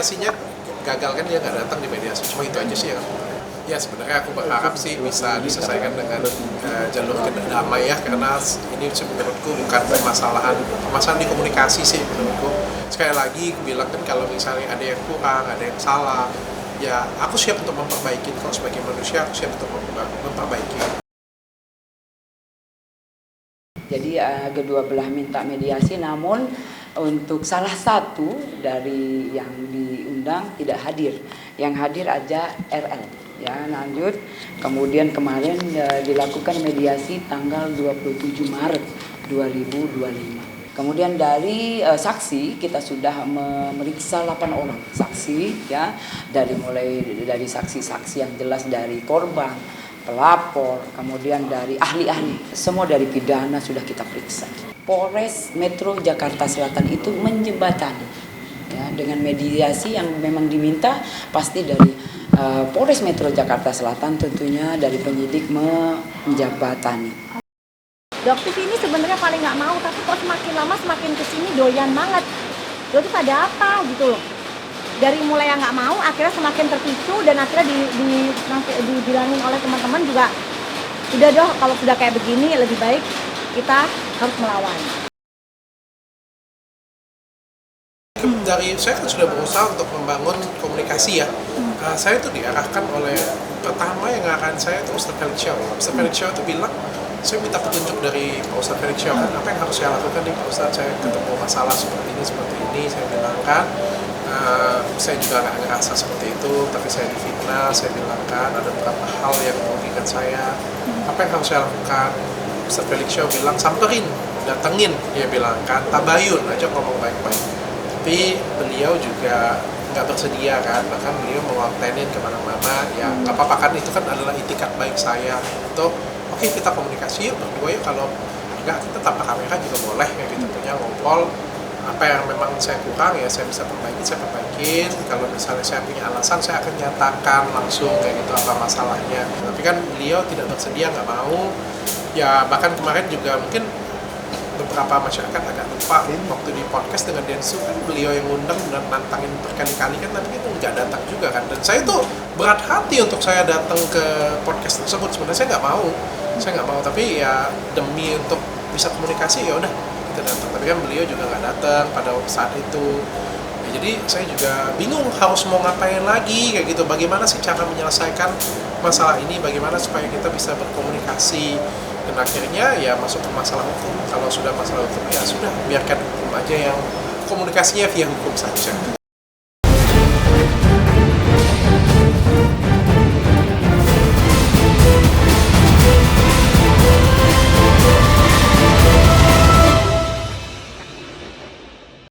mediasinya gagal kan, dia nggak datang di mediasi, cuma itu aja sih ya sebenarnya aku berharap sih bisa diselesaikan dengan jalur damai ya, karena ini menurutku bukan permasalahan di komunikasi sih menurutku. Sekali lagi aku bilang kan, kalau misalnya ada yang kurang, ada yang salah, ya aku siap untuk memperbaiki. Kalau sebagai manusia aku siap untuk memperbaiki. Jadi kedua belah minta mediasi, namun untuk salah satu dari yang diundang tidak hadir. Yang hadir aja RL. Ya, lanjut. Kemudian kemarin dilakukan mediasi tanggal 27 Maret 2025. Kemudian dari saksi kita sudah memeriksa 8 orang saksi ya, mulai dari saksi-saksi yang jelas dari korban, pelapor, kemudian dari ahli-ahli, semua dari pidana sudah kita periksa. Polres Metro Jakarta Selatan itu menjembatani ya, dengan mediasi yang memang diminta pasti dari Polres Metro Jakarta Selatan, tentunya dari penyidik menjembatani. Dokter ini sebenarnya paling nggak mau, tapi kok semakin lama semakin kesini doyan banget. Lo tuh pada apa gitu loh? Dari mulai yang nggak mau, akhirnya semakin terpicu, dan akhirnya dibilangin oleh teman-teman juga, udah dong kalau sudah kayak begini lebih baik kita harus melawan. Dari saya kan sudah berusaha untuk membangun komunikasi ya. Saya tuh diarahkan oleh pertama yang akan saya itu Ustadz Felix Xiao. Ustadz Felix Xiao itu bilang, saya minta petunjuk dari Pak Ustadz Felix Xiao kan, apa yang harus saya lakukan nih Pak Ustadz, saya ketemu masalah seperti ini, saya bilangkan. Saya juga nggak ngerasa seperti itu, tapi saya difitnah, saya bilangkan ada beberapa hal yang merugikan saya. Apa yang harus saya lakukan? Ustadz Felix Xiao bilang, samperin, datengin, dia bilangkan, tabayun aja, ngomong baik-baik. Tapi beliau juga nggak bersedia kan, bahkan beliau mewaktenin kemana-mana, ya nggak apa-apa kan, itu kan adalah itikat baik saya untuk oke, kita komunikasi yuk berdua yuk, kalau enggak kita tanpa kamera juga boleh ya, kita punya ngobrol. Apa yang memang saya kurang ya saya bisa perbaiki, saya perbaikin. Kalau misalnya saya punya alasan, saya akan nyatakan langsung kayak gitu apa masalahnya. Tapi kan beliau tidak bersedia, nggak mau. Ya bahkan kemarin juga mungkin beberapa masyarakat agak lupa, waktu di podcast dengan Densu kan beliau yang ngundang dan nantangin berkali-kali kan, tapi itu nggak datang juga kan. Dan saya tuh berat hati untuk saya datang ke podcast tersebut. Sebenarnya saya nggak mau, tapi ya demi untuk bisa komunikasi ya udah kita datang. Tapi kan beliau juga nggak datang pada saat itu. Ya, jadi saya juga bingung harus mau ngapain lagi kayak gitu. Bagaimana sih cara menyelesaikan masalah ini? Bagaimana supaya kita bisa berkomunikasi? Dan akhirnya ya masuk ke masalah hukum. Kalau sudah masalah hukum ya sudah, biarkan hukum aja yang komunikasinya via hukum saja.